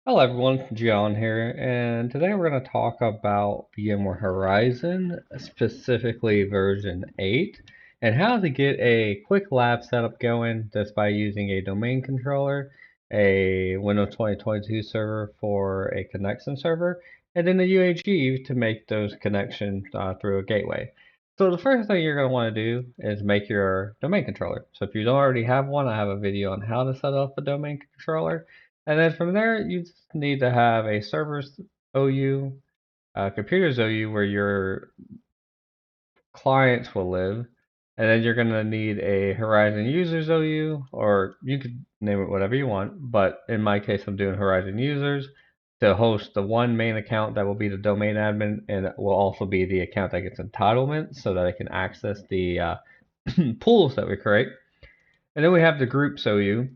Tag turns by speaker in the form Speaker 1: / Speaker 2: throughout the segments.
Speaker 1: Hello everyone, John here, and today we're going to talk about VMware Horizon, specifically version 8, and how to get a quick lab setup going just by using a domain controller, a Windows 2022 server for a connection server, and then a UAG to make those connections through a gateway. So the first thing you're going to want to do is make your domain controller. So if you don't already have one, I have a video on how to set up a domain controller. And then from there, you just need to have a server's OU, a computer's OU where your clients will live. And then you're going to need a Horizon users OU, or you could name it whatever you want. But in my case, I'm doing Horizon users to host the one main account that will be the domain admin, and it will also be the account that gets entitlements so that I can access the pools that we create. And then we have the groups OU,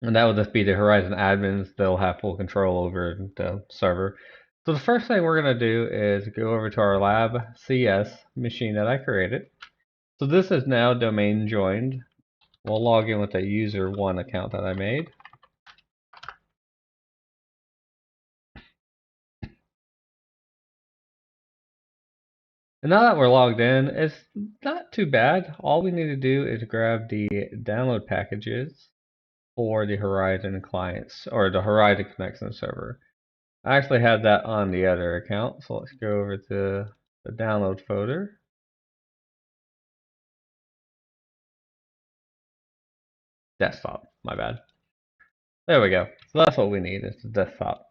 Speaker 1: and that will just be the Horizon admins. They'll have full control over the server. So the first thing we're going to do is go over to our lab CS machine that I created. So this is now domain joined. We'll log in with a user one account that I made. And now that we're logged in, it's not too bad. All we need to do is grab the download packages for the Horizon clients, or the Horizon connection server. I actually had that on the other account, so let's go over to the download folder. Desktop, my bad. There we go. So that's what we need, is the desktop.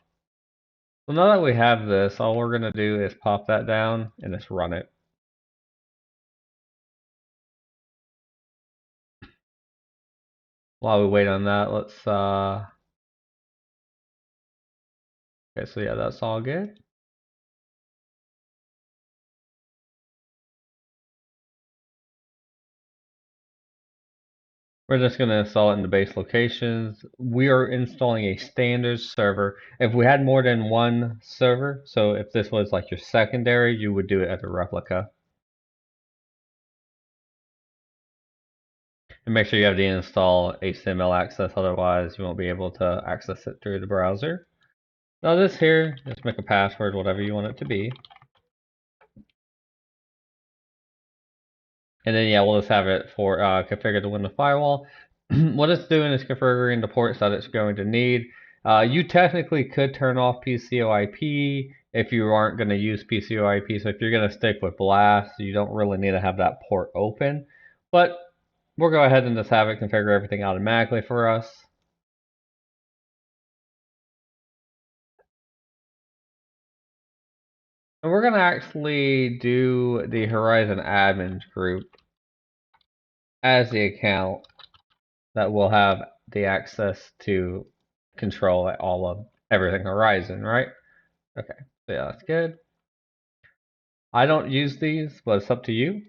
Speaker 1: So now that we have this, all we're gonna do is pop that down and just run it. While we wait on that, let's okay, so yeah, that's all good. We're just going to install it in the base locations. We are installing a standard server. If we had more than one server, so if this was like your secondary, you would do it as a replica. And make sure you have the install HTML access, otherwise you won't be able to access it through the browser. Now this here, just make a password, whatever you want it to be. And then yeah, we'll just have it for configure the Windows firewall. What it's doing is configuring the ports that it's going to need. You technically could turn off PCOIP if you aren't going to use PCOIP. So if you're going to stick with Blast, you don't really need to have that port open. But we'll go ahead and just have it configure everything automatically for us. And we're going to actually do the Horizon admins group as the account that will have the access to control all of everything Horizon, right? Okay, so yeah, that's good. I don't use these, but it's up to you.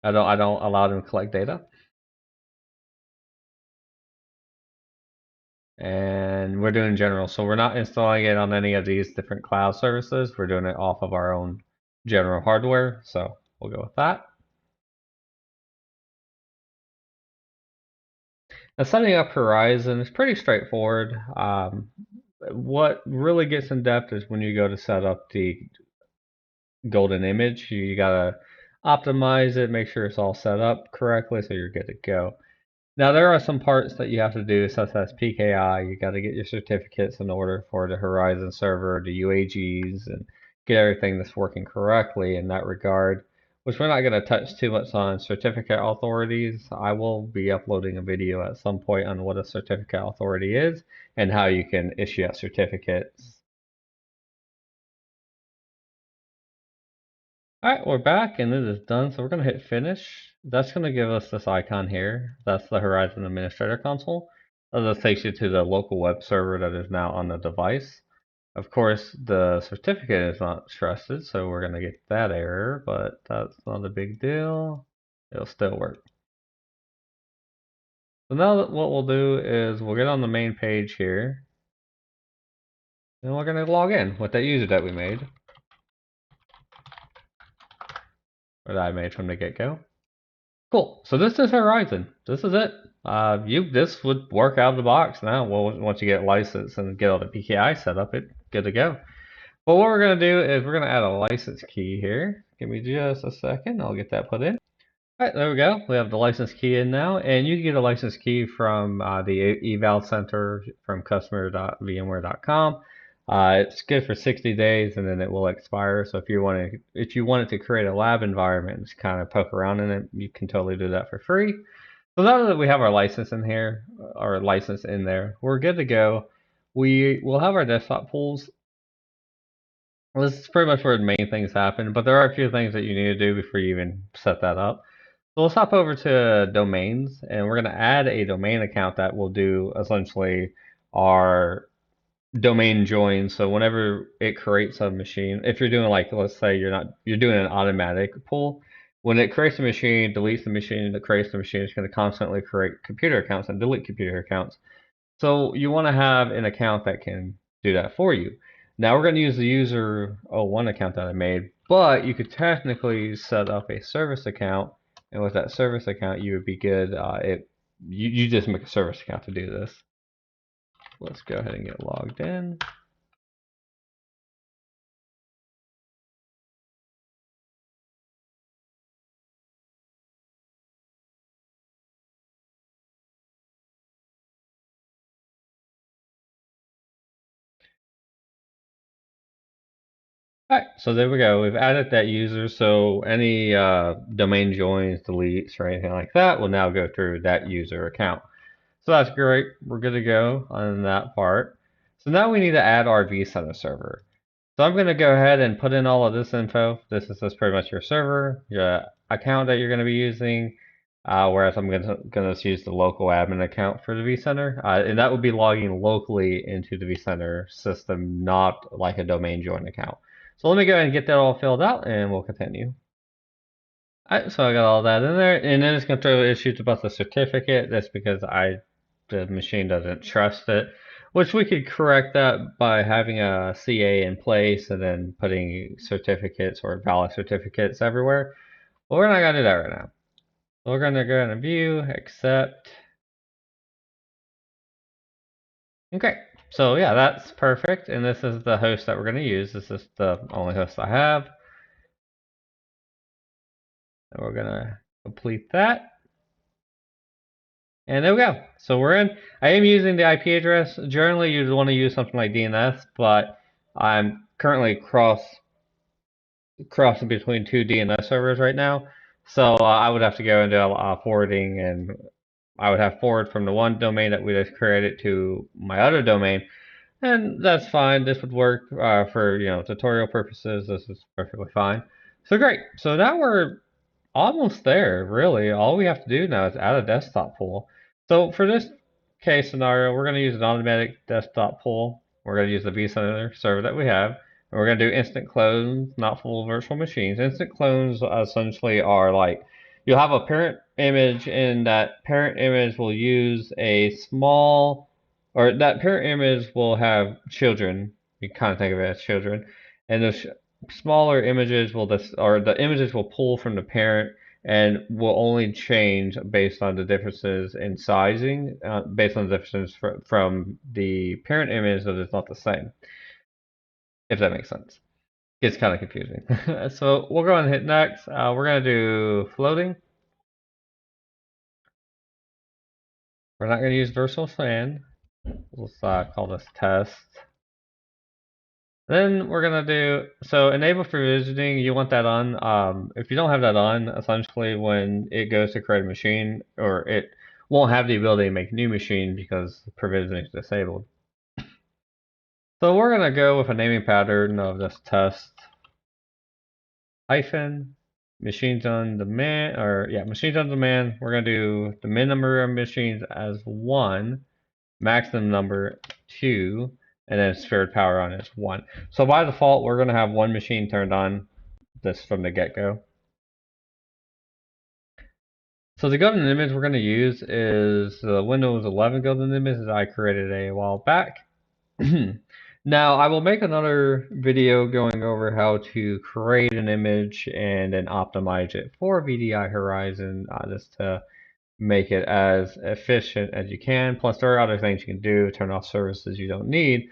Speaker 1: I don't allow them to collect data. And we're doing general, so we're not installing it on any of these different cloud services. We're doing it off of our own general hardware, so we'll go with that. Now, setting up Horizon is pretty straightforward. What really gets in depth is when you go to set up the golden image. You gotta optimize it, make sure it's all set up correctly so you're good to go. Now there are some parts that you have to do, such as PKI. You got to get your certificates in order for the Horizon server, the UAGs, and get everything that's working correctly in that regard. Which we're not going to touch too much on certificate authorities. I will be uploading a video at some point on what a certificate authority is and how you can issue out certificates. Alright, we're back and it is done, so we're going to hit finish. That's going to give us this icon here. That's the Horizon Administrator Console. That takes you to the local web server that is now on the device. Of course, the certificate is not trusted, so we're going to get that error, but that's not a big deal. It'll still work. So now what we'll do is we'll get on the main page here, and we're going to log in with that user that we made, or that I made from the get-go. Cool. So this is Horizon. This is it. this would work out of the box now. Well, once you get licensed and get all the PKI set up, it's good to go. But what we're gonna do is we're gonna add a license key here. Give me just a second. I'll get that put in. All right, there we go. We have the license key in now, and you can get a license key from the eval center from customer.vmware.com. It's good for 60 days, and then it will expire. So if you wanted to create a lab environment and just kind of poke around in it, you can totally do that for free. So now that we have our license in here, our license in there, we're good to go. We will have our desktop pools. Well, this is pretty much where the main things happen, but there are a few things that you need to do before you even set that up. So let's hop over to domains, and we're going to add a domain account that will do essentially our domain join. So whenever it creates a machine, if you're doing like, let's say you're doing an automatic pull, when it creates a machine, deletes the machine, that creates the machine, it's going to constantly create computer accounts and delete computer accounts. So you want to have an account that can do that for you. Now we're going to use the user 01 account that I made, but you could technically set up a service account, and with that service account, you would be good. You just make a service account to do this. Let's go ahead and get logged in. All right, so there we go. We've added that user, so any domain joins, deletes, or anything like that will now go through that user account. So that's great. We're good to go on that part. So now we need to add our vCenter server. So I'm going to go ahead and put in all of this info. This is just pretty much your server, your account that you're going to be using, whereas I'm going to use the local admin account for the vCenter, and that will be logging locally into the vCenter system, not like a domain join account. So let me go ahead and get that all filled out, and we'll continue. Alright, so I got all that in there, and then it's going to throw issues about the certificate. That's because the machine doesn't trust it, which we could correct that by having a CA in place and then putting certificates or valid certificates everywhere. But we're not going to do that right now. We're going to go ahead and view, accept. Okay, so yeah, that's perfect, and this is the host that we're going to use. This is the only host I have. And we're going to complete that. And there we go. So we're in. I am using the IP address. Generally, you'd want to use something like DNS, but I'm currently crossing between two DNS servers right now. So I would have to go into forwarding, and I would have forward from the one domain that we just created to my other domain, and that's fine. This would work for tutorial purposes. This is perfectly fine. So great. So now we're almost there, really. All we have to do now is add a desktop pool. So for this case scenario, we're going to use an automatic desktop pool. We're going to use the vCenter server that we have. And we're going to do instant clones, not full virtual machines. Instant clones essentially are like, you'll have a parent image, and that parent image will use a small, or that parent image will have children. You kind of think of it as children. And those smaller images will the images will pull from the parent and will only change based on the differences in sizing, based on the differences from the parent image that is not the same, if that makes sense. It's kind of confusing. So we'll go and hit next. We're going to do floating. We're not going to use virtual fan. Let's call this test. Then we're gonna do, so enable provisioning, you want that on. If you don't have that on, essentially when it goes to create a machine, or it won't have the ability to make a new machine because provisioning is disabled. So we're gonna go with a naming pattern of this test hyphen machines on demand, or yeah, machines on demand. We're gonna do the min number of machines as 1, maximum number 2, and then shared power on is 1. So by default, we're going to have one machine turned on, this from the get-go. So the golden image we're going to use is the Windows 11 golden image that I created a while back. Now I will make another video going over how to create an image and then optimize it for VDI Horizon, just to make it as efficient as you can. Plus, there are other things you can do, turn off services you don't need.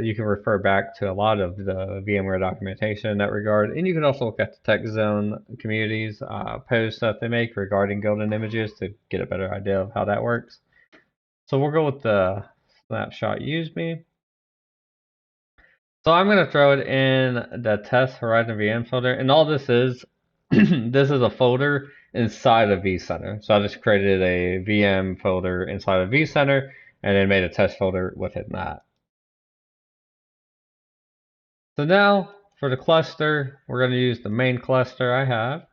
Speaker 1: You can refer back to a lot of the VMware documentation in that regard, and you can also look at the Tech Zone communities posts that they make regarding golden images to get a better idea of how that works. So we'll go with the snapshot use me. So I'm going to throw it in the test Horizon VM folder, and all this is, this is a folder inside of vCenter. So I just created a VM folder inside of vCenter, and then made a test folder within that. So now for the cluster, we're going to use the main cluster I have.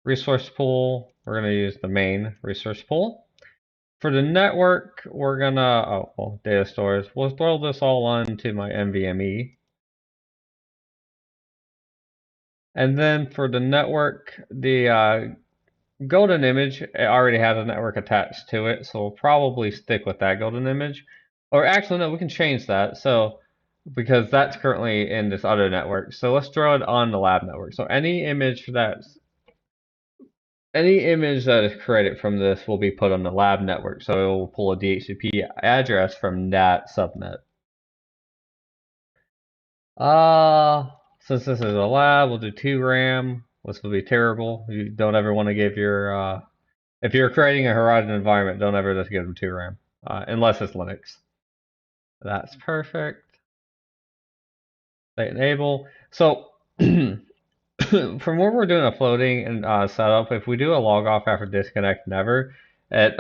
Speaker 1: Resource pool, we're going to use the main resource pool. For the network, we're going to, data stores, we'll throw this all onto my NVMe. And then for the network, the golden image already has a network attached to it, so we'll probably stick with that golden image. Or actually, no, we can change that. So because that's currently in this other network, so let's throw it on the lab network. So any image that is created from this will be put on the lab network. So it will pull a DHCP address from that subnet. Since this is a lab, we'll do 2 RAM. This will be terrible. You don't ever want to give your if you're creating a Horizon environment, don't ever just give them 2 RAM, unless it's Linux. That's perfect. They enable. So from where we're doing a floating and setup, if we do a log off after disconnect never, it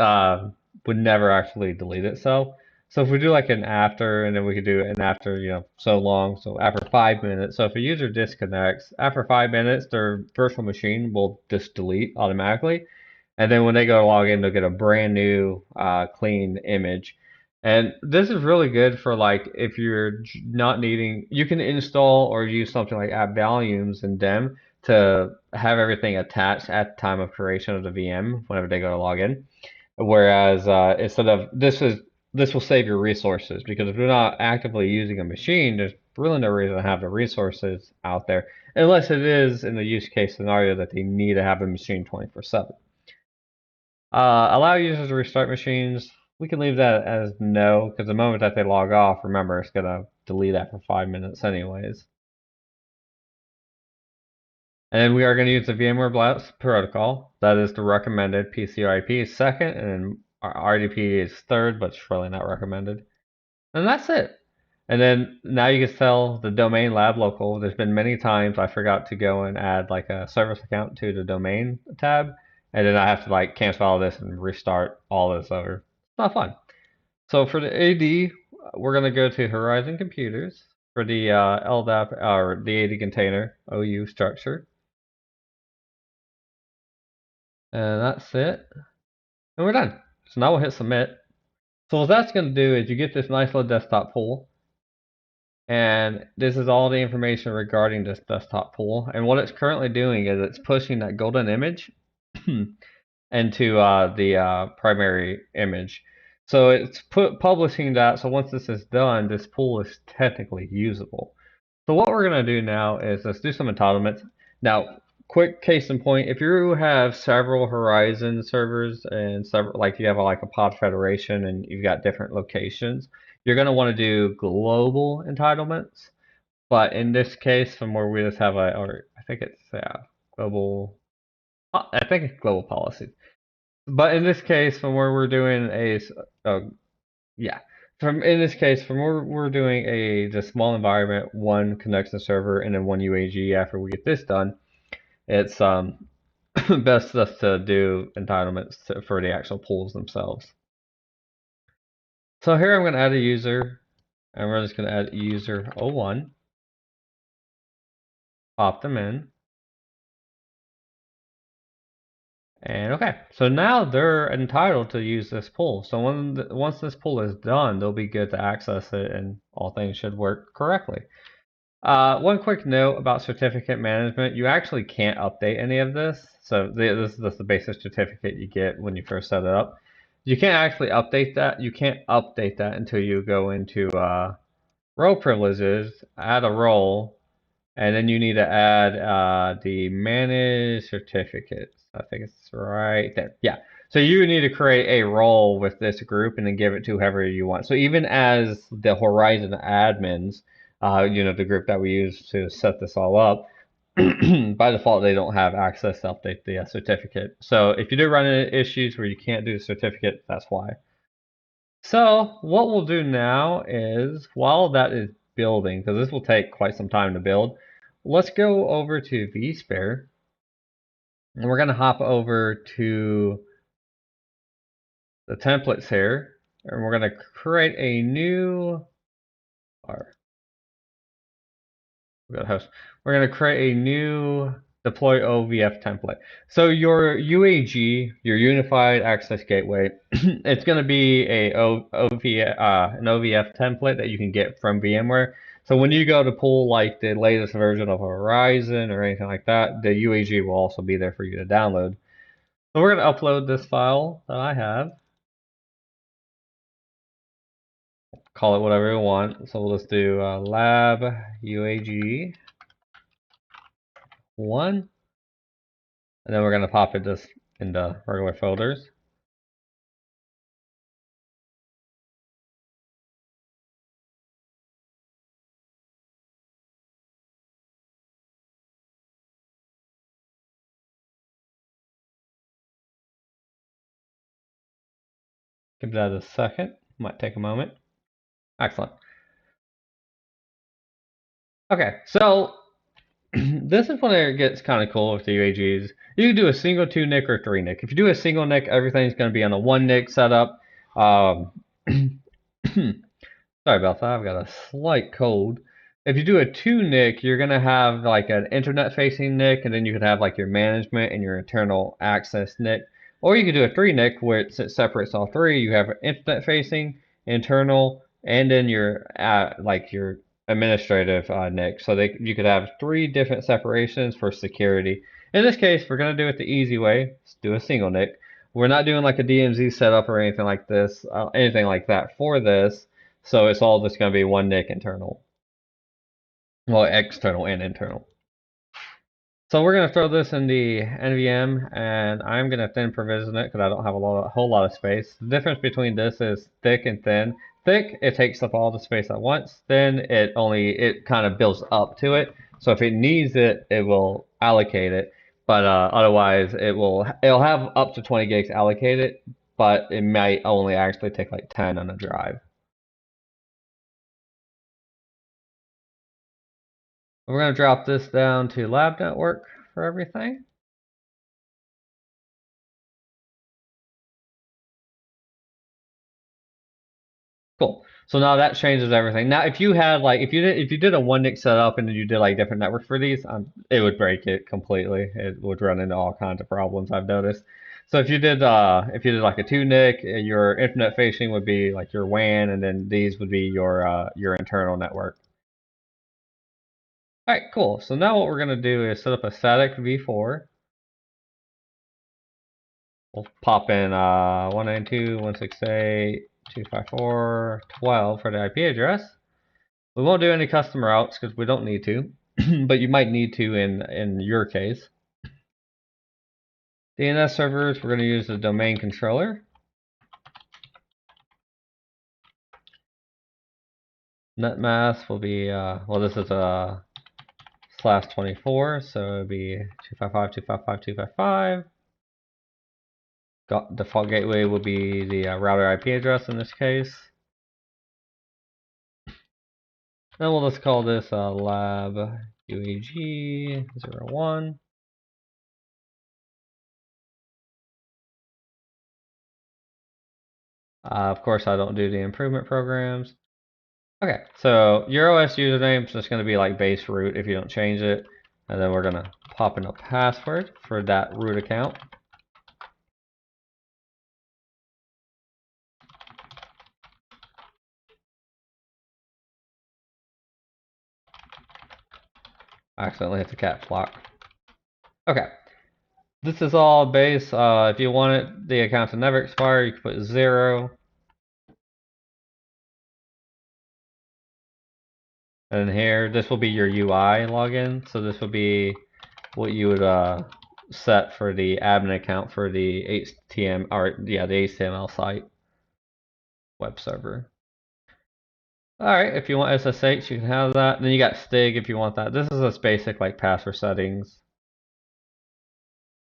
Speaker 1: would never actually delete itself. So if we do like an after, and then we could do an after, so long, so after 5 minutes. So if a user disconnects, after 5 minutes, their virtual machine will just delete automatically. And then when they go to log in, they'll get a brand new clean image. And this is really good for like if you're not needing, you can install or use something like app volumes and dem to have everything attached at the time of creation of the VM whenever they go to log in. Whereas instead of this will save your resources, because if you're not actively using a machine, there's really no reason to have the resources out there unless it is in the use case scenario that they need to have a machine 24/7. Allow users to restart machines. We can leave that as no, because the moment that they log off, remember, it's going to delete after 5 minutes anyways. And we are going to use the VMware Blast protocol. That is the recommended. PCIP is second, and RDP is third, but it's really not recommended. And that's it. And then now you can tell the domain lab local. There's been many times I forgot to go and add like a service account to the domain tab, and then I have to like cancel all this and restart all this over. It's not fun. So for the AD, we're gonna go to Horizon Computers for the LDAP or the AD container OU structure, and that's it. And we're done. So now we'll hit submit. So what that's gonna do is you get this nice little desktop pool. And this is all the information regarding this desktop pool. And what it's currently doing is it's pushing that golden image into the primary image. So it's publishing that. So once this is done, this pool is technically usable. So what we're going to do now is let's do some entitlements. Now, quick case in point, if you have several Horizon servers and several, like you have like a pod federation and you've got different locations, you're going to want to do global entitlements. But in this case, from where we just have or I think it's global, I think it's global policy. But in this case, from where we're doing yeah, in this case, from where we're doing the small environment, one connection server, and then one UAG. After we get this done, it's best just to do entitlements for the actual pools themselves. So here I'm going to add a user, and we're just going to add user 01, pop them in. And okay, so now they're entitled to use this pool. So once this pool is done, they'll be good to access it, and all things should work correctly. One quick note about certificate management: you actually can't update any of this. So this is just the basic certificate you get when you first set it up. You can't actually update that. You can't update that until you go into role privileges, add a role, and then you need to add the manage certificates. I think it's right there. Yeah. So you need to create a role with this group and then give it to whoever you want. So even as the Horizon admins, the group that we use to set this all up, by default they don't have access to update the certificate. So if you do run into issues where you can't do the certificate, that's why. So what we'll do now is, while that is building, because this will take quite some time to build, let's go over to vSphere, and we're going to hop over to the templates here, and we're going to create a new, or we're going to create a new deploy OVF template. So your UAG, your Unified Access Gateway, it's going to be an OVF template that you can get from VMware. So when you go to pull like the latest version of Horizon or anything like that, the UAG will also be there for you to download. So we're going to upload this file that I have. Call it whatever we want. So we'll just do lab UAG 1. And then we're going to pop it just into regular folders. Give that a second. Might take a moment. Excellent. Okay, so this is when it gets kind of cool with the UAGs. You can do a single 2 NIC or 3 NIC. If you do a single NIC, everything's going to be on a 1 NIC setup. Sorry about that, I've got a slight cold. If you do a 2 NIC, you're going to have like an internet facing NIC, and then you could have like your management and your internal access NIC. Or you could do a 3 NIC where it separates all three. You have internet facing, internal, and then your like your administrative NIC. So you could have 3 different separations for security. In this case, we're going to do it the easy way. Let's do a single NIC. We're not doing like a DMZ setup or anything like this, anything like that for this. So it's all just going to be 1 NIC internal. Well, external and internal. So we're going to throw this in the NVM, and I'm going to thin provision it because I don't have a whole lot of space. The difference between this is thick and thin. Thick, it takes up all the space at once. Thin, it kind of builds up to it. So if it needs it, it will allocate it. But otherwise, it'll have up to 20 gigs allocated, but it might only actually take like 10 on a drive. We're going to drop this down to lab network for everything. Cool. So now that changes everything. Now, if you had like if you did a 1 NIC setup and then you did like different networks for these, it would break it completely. It would run into all kinds of problems I've noticed. So if you did like a 2 NIC, your internet facing would be like your WAN, and then these would be your internal network. All right, cool. So now what we're gonna do is set up a static v4. We'll pop in 192.168.254.12 for the IP address. We won't do any custom routes because we don't need to, but you might need to in your case. DNS servers, we're going to use the domain controller. Netmask will be, well, this is a /24, so it'll be 255.255.255. Default gateway will be the router IP address in this case. Then we'll just call this lab UAG 01. Of course, I don't do the improvement programs. Okay, so your OS username is just going to be like base root if you don't change it. And then we're going to pop in a password for that root account. I accidentally hit the caps lock. Okay, this is all base. If you want it, the account to never expire, you can put 0. And here, this will be your UI login. So this will be what you would set for the admin account for the HTML or the HTML site web server. Alright, if you want SSH, you can have that. Then you got Stig if you want that. This is just basic like password settings.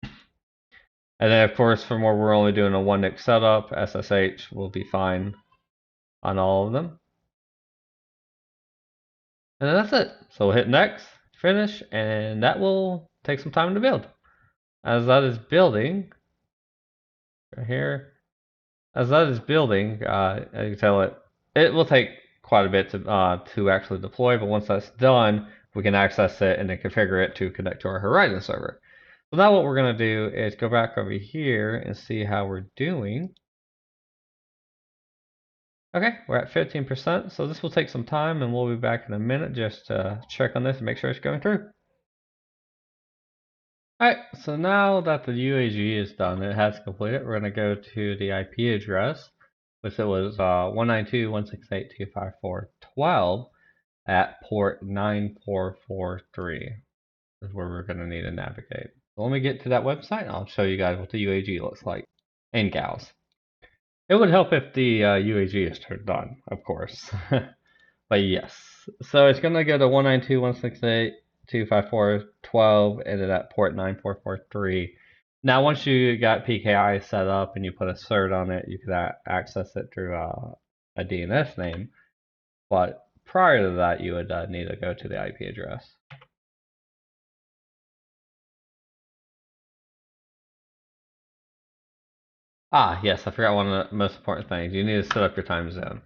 Speaker 1: And then of course, for more, we're only doing a one NIC setup. SSH will be fine on all of them. And then that's it. So we'll hit next, finish, and that will take some time to build. As that is building, right here, as that is building, as you can tell it will take quite a bit to actually deploy, but once that's done, we can access it and then configure it to connect to our Horizon server. So now what we're going to do is go back over here and see how we're doing. Okay, we're at 15%, so this will take some time and we'll be back in a minute just to check on this and make sure it's going through. Alright, so now that the UAG is done, it has completed, we're going to go to the IP address, which it was 192.168.254.12 at port 9443 is where we're going to need to navigate. So let me get to that website and I'll show you guys what the UAG looks like, and gals. It would help if the UAG is turned on, of course. But yes, so it's going to go to 192.168.254.12 and then at port 9443. Now, once you got PKI set up and you put a cert on it, you can access it through a DNS name. But prior to that, you would need to go to the IP address. Ah, yes, I forgot one of the most important things. You need to set up your time zone.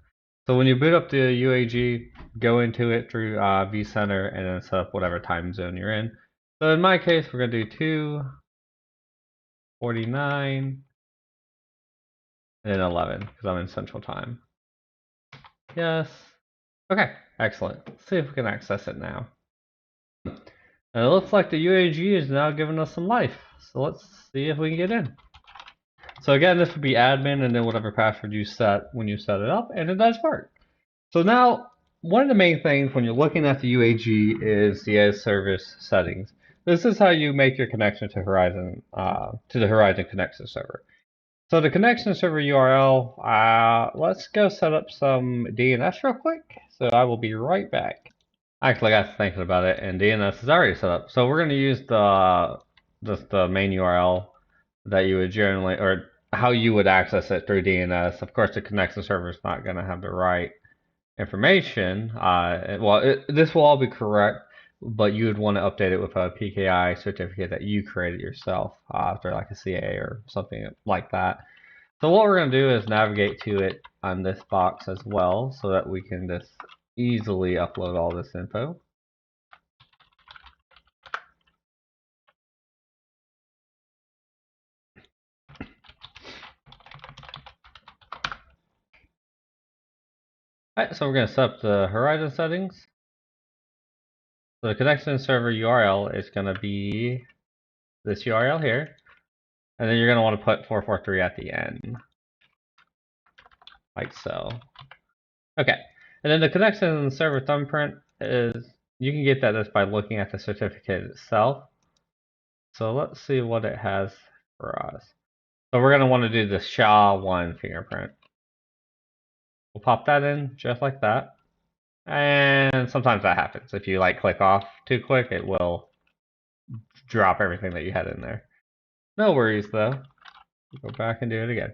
Speaker 1: So when you boot up the UAG, go into it through vCenter and then set up whatever time zone you're in. So in my case, we're going to do 2:49 and then 11 because I'm in Central Time. Yes. Okay, excellent. Let's see if we can access it now. And it looks like the UAG is now giving us some life. So let's see if we can get in. So again, this would be admin and then whatever password you set when you set it up, and it does work. So now, one of the main things when you're looking at the UAG is the as service settings. This is how you make your connection to Horizon, to the Horizon connection server. So the connection server URL, let's go set up some DNS real quick. So I will be right back. Actually, I got thinking about it, and DNS is already set up. So we're going to use just the main URL that you would generally, or how you would access it through DNS. Of course, the connection server is not going to have the right information. This will all be correct, but you would want to update it with a PKI certificate that you created yourself after like a CA or something like that. So what we're going to do is navigate to it on this box as well so that we can just easily upload all this info. Alright, so we're going to set up the Horizon settings. So the connection server URL is going to be this URL here. And then you're going to want to put 443 at the end. Like so. Okay. And then the connection server thumbprint is, you can get that just by looking at the certificate itself. So let's see what it has for us. So we're going to want to do the SHA-1 fingerprint. We'll pop that in just like that. And sometimes that happens. If you like click off too quick, it will drop everything that you had in there. No worries though. Go back and do it again.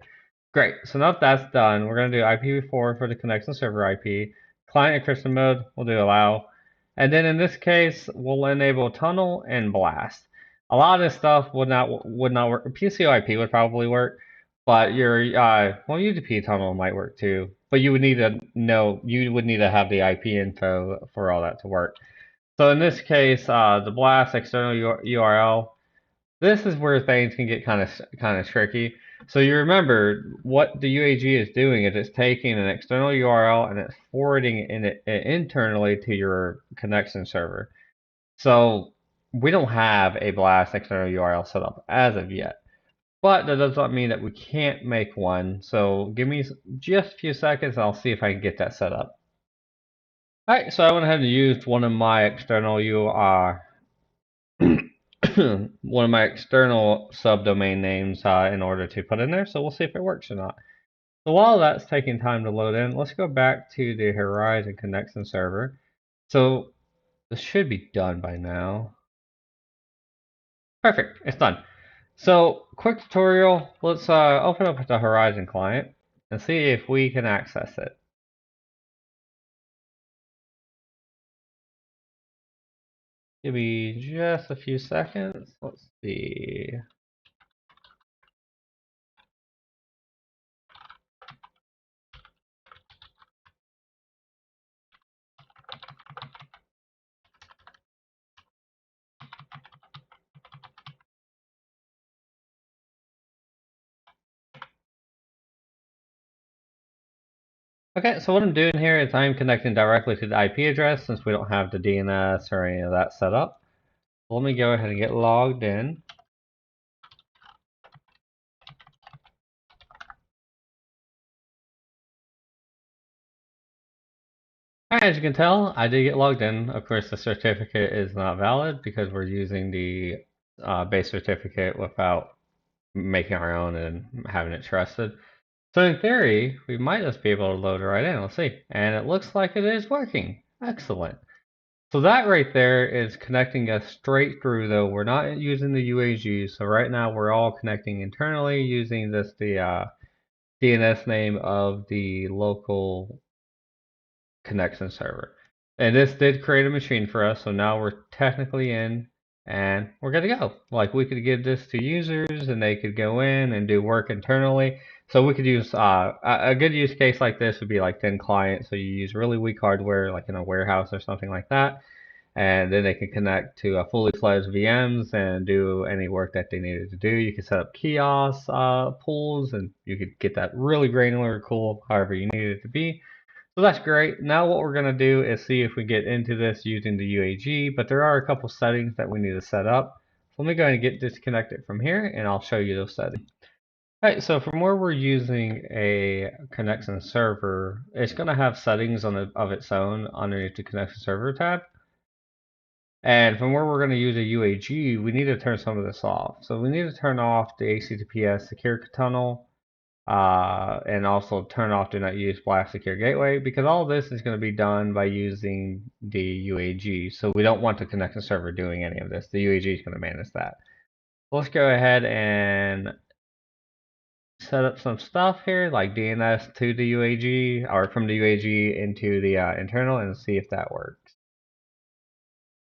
Speaker 1: Great. So now that that's done, we're going to do IPv4 for the connection server IP. Client encryption mode, we'll do allow. And then in this case, we'll enable tunnel and blast. A lot of this stuff would not work. PCOIP would probably work, but your UDP tunnel might work too. But you would need to know, you would need to have the IP info for all that to work. So in this case, the blast external URL, this is where things can get kind of tricky. So you remember what the UAG is doing is it's taking an external URL and it's forwarding it internally to your connection server. So we don't have a blast external URL set up as of yet. But that does not mean that we can't make one. So give me just a few seconds and I'll see if I can get that set up. Alright, so I went ahead and used one of my external one of my external subdomain names in order to put in there. So we'll see if it works or not. So while that's taking time to load in, let's go back to the Horizon connection server. So this should be done by now. Perfect, it's done. So quick tutorial, let's open up the Horizon client and see if we can access it. Give me just a few seconds. Let's see. Okay, so what I'm doing here is I'm connecting directly to the IP address since we don't have the DNS or any of that set up. Let me go ahead and get logged in. Alright, as you can tell, I did get logged in. Of course, the certificate is not valid because we're using the base certificate without making our own and having it trusted. So in theory, we might just be able to load it right in. Let's see. And it looks like it is working. Excellent. So that right there is connecting us straight through, though. We're not using the UAG. So right now we're all connecting internally using the DNS name of the local connection server. And this did create a machine for us. So now we're technically in and we're good to go. Like we could give this to users and they could go in and do work internally. So we could use a good use case like this would be like 10 clients. So you use really weak hardware like in a warehouse or something like that. And then they can connect to a fully fledged VMs and do any work that they needed to do. You can set up kiosk pools and you could get that really granular cool however you need it to be. So that's great. Now what we're going to do is see if we get into this using the UAG, but there are a couple settings that we need to set up. So let me go ahead and get disconnected from here and I'll show you those settings. Alright, so from where we're using a connection server, it's going to have settings of its own underneath the connection server tab. And from where we're going to use a UAG, we need to turn some of this off. So we need to turn off the HTTPS secure tunnel, and also turn off do not use blast secure gateway because all this is going to be done by using the UAG. So we don't want the connection server doing any of this. The UAG is going to manage that. Let's go ahead and set up some stuff here like DNS to the UAG or from the UAG into the internal and see if that works.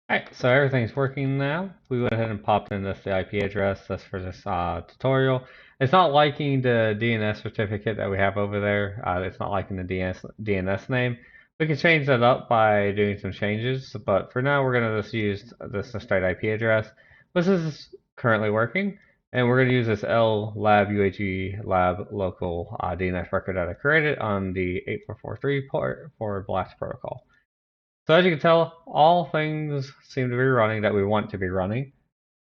Speaker 1: Alright, so everything's working now. We went ahead and popped in this the IP address just for this tutorial. It's not liking the DNS certificate that we have over there. It's not liking the DNS name. We can change that up by doing some changes, but for now we're going to just use this straight IP address. This is currently working, and we're going to use this L lab UAG lab local DNS record that I created on the 8443 port for Blast Protocol. So as you can tell, all things seem to be running that we want to be running.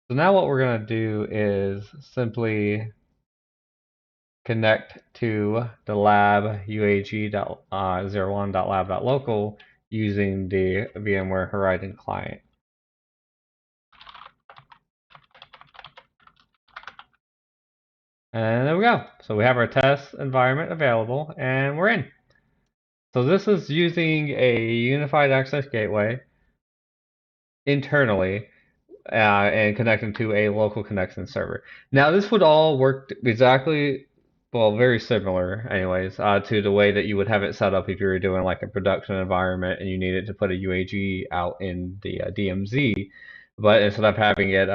Speaker 1: So now what we're going to do is simply connect to the lab uag.01.lab.local using the VMware Horizon client. And there we go. So we have our test environment available and we're in. So this is using a unified access gateway internally and connecting to a local connection server. Now, this would all work exactly, well, very similar, anyways, to the way that you would have it set up if you were doing like a production environment and you needed to put a UAG out in the DMZ. But instead of having it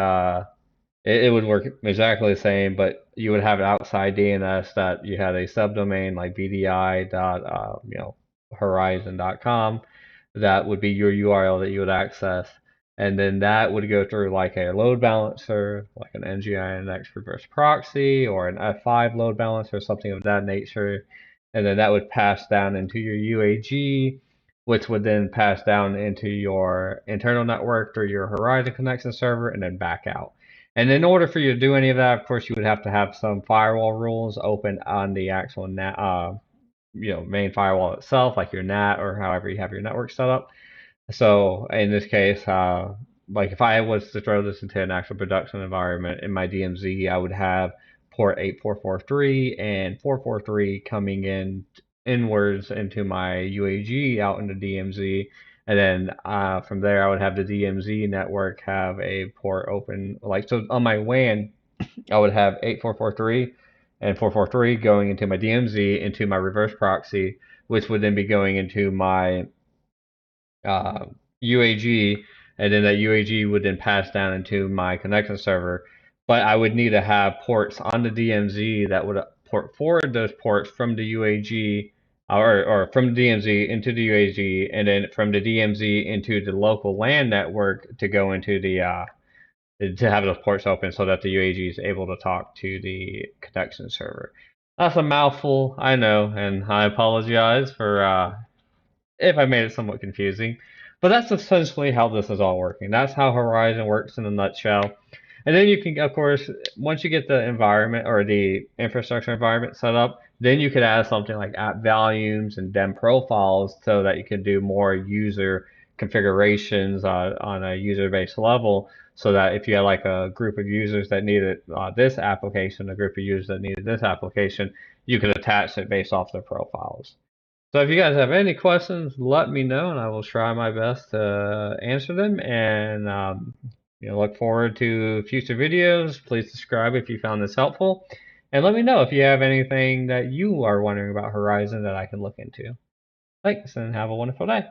Speaker 1: would work exactly the same, but you would have an outside DNS that you had a subdomain like bdi.horizon.com that would be your URL that you would access, and then that would go through like a load balancer, like an NGINX reverse proxy or an F5 load balancer, something of that nature, and then that would pass down into your UAG, which would then pass down into your internal network through your Horizon connection server and then back out. And in order for you to do any of that, of course, you would have to have some firewall rules open on the actual main firewall itself, like your NAT or however you have your network set up. So in this case, like if I was to throw this into an actual production environment in my DMZ, I would have port 8443 and 443 coming in inwards into my UAG out into DMZ. And then from there, I would have the DMZ network have a port open. Like, so on my WAN, I would have 8443 and 443 going into my DMZ into my reverse proxy, which would then be going into my UAG, and then that UAG would then pass down into my connection server. But I would need to have ports on the DMZ that would port forward those ports from the UAG or from the DMZ into the UAG, and then from the DMZ into the local LAN network to go into the to have those ports open so that the UAG is able to talk to the connection server. That's a mouthful, I know, and I apologize for if I made it somewhat confusing. But that's essentially how this is all working. That's how Horizon works in a nutshell. And then you can, of course, once you get the environment or the infrastructure environment set up, then you could add something like app volumes and dem profiles so that you can do more user configurations on a user-based level. So that if you had like a group of users that needed this application, a group of users that needed this application, you could attach it based off their profiles. So if you guys have any questions, let me know, and I will try my best to answer them. And look forward to future videos. Please subscribe if you found this helpful, and let me know if you have anything that you are wondering about Horizon that I can look into. Thanks, and have a wonderful day.